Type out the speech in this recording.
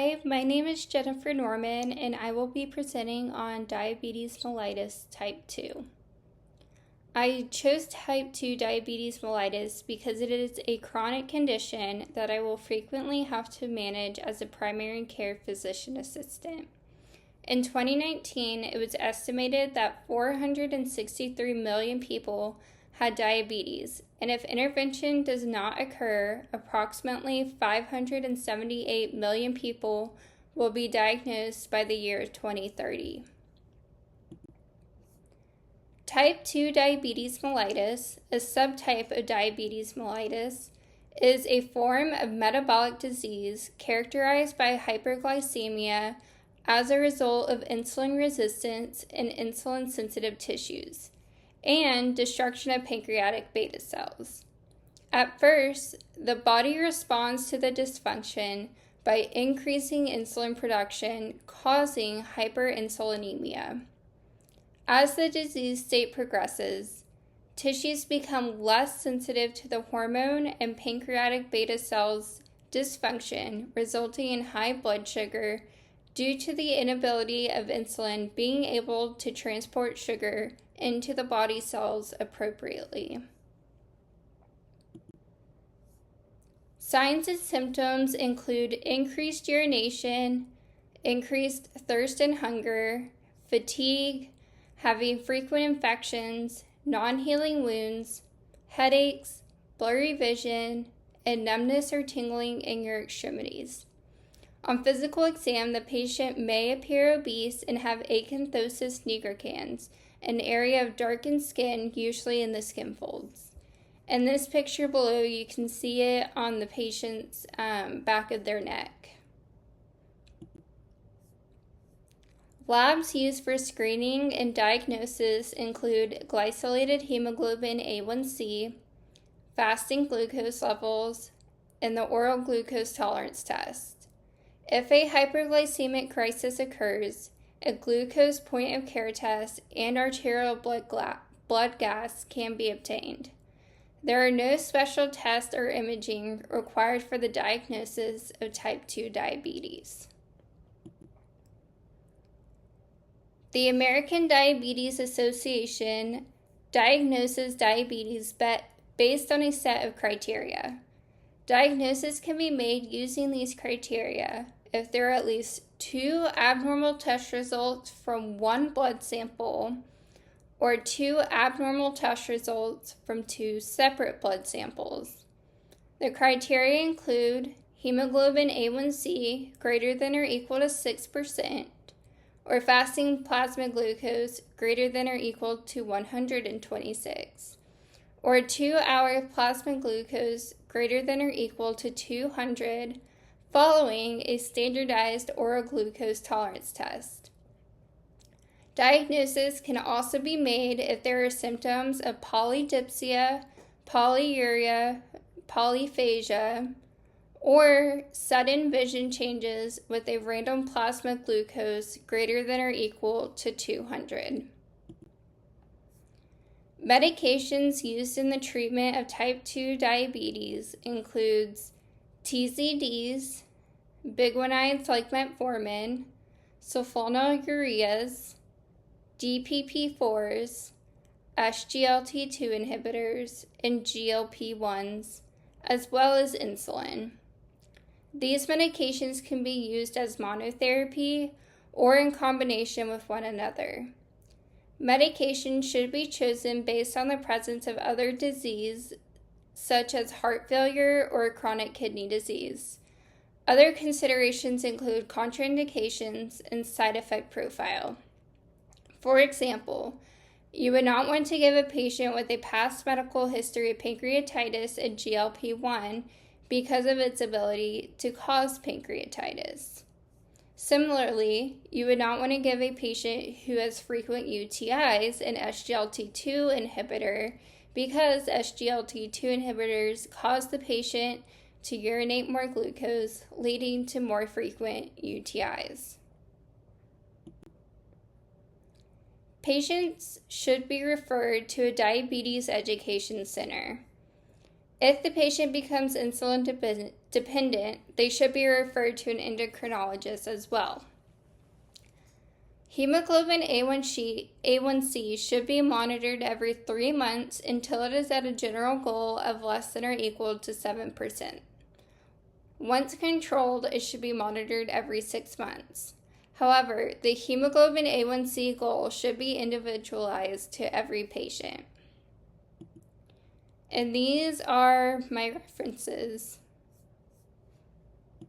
Hi, my name is Jennifer Norman, and I will be presenting on diabetes mellitus type 2. I chose type 2 diabetes mellitus because it is a chronic condition that I will frequently have to manage as a primary care physician assistant. In 2019, it was estimated that 463 million people had diabetes, and if intervention does not occur, approximately 578 million people will be diagnosed by the year 2030. Type 2 diabetes mellitus, a subtype of diabetes mellitus, is a form of metabolic disease characterized by hyperglycemia as a result of insulin resistance in insulin-sensitive tissues and destruction of pancreatic beta cells. At first, the body responds to the dysfunction by increasing insulin production, causing hyperinsulinemia. As the disease state progresses, tissues become less sensitive to the hormone and pancreatic beta cells dysfunction, resulting in high blood sugar due to the inability of insulin being able to transport sugar into the body cells appropriately. Signs and symptoms include increased urination, increased thirst and hunger, fatigue, having frequent infections, non-healing wounds, headaches, blurry vision, and numbness or tingling in your extremities. On physical exam, the patient may appear obese and have acanthosis nigricans, an area of darkened skin, usually in the skin folds. In this picture below, you can see it on the patient's back of their neck. Labs used for screening and diagnosis include glycolated hemoglobin A1C, fasting glucose levels, and the oral glucose tolerance test. If a hyperglycemic crisis occurs, a glucose point-of-care test and arterial blood gas can be obtained. There are no special tests or imaging required for the diagnosis of type 2 diabetes. The American Diabetes Association diagnoses diabetes based on a set of criteria. Diagnosis can be made using these criteria if there are at least 2 abnormal test results from one blood sample or 2 abnormal test results from 2 separate blood samples. The criteria include hemoglobin A1C greater than or equal to 6%, or fasting plasma glucose greater than or equal to 126, or 2-hour plasma glucose greater than or equal to 200 following a standardized oral glucose tolerance test. Diagnosis can also be made if there are symptoms of polydipsia, polyuria, polyphagia, or sudden vision changes with a random plasma glucose greater than or equal to 200. Medications used in the treatment of type 2 diabetes includes TZDs, biguanides like metformin, sulfonylureas, DPP-4s, SGLT2 inhibitors, and GLP-1s, as well as insulin. These medications can be used as monotherapy or in combination with one another. Medication should be chosen based on the presence of other disease, such as heart failure or chronic kidney disease. Other considerations include contraindications and side effect profile. For example, you would not want to give a patient with a past medical history of pancreatitis a GLP-1 because of its ability to cause pancreatitis. Similarly, you would not want to give a patient who has frequent UTIs an SGLT2 inhibitor because SGLT2 inhibitors cause the patient to urinate more glucose, leading to more frequent UTIs. Patients should be referred to a diabetes education center. If the patient becomes insulin dependent, they should be referred to an endocrinologist as well. Hemoglobin A1C should be monitored every 3 months until it is at a general goal of less than or equal to 7%. Once controlled, it should be monitored every 6 months. However, the hemoglobin A1C goal should be individualized to every patient. And these are my references.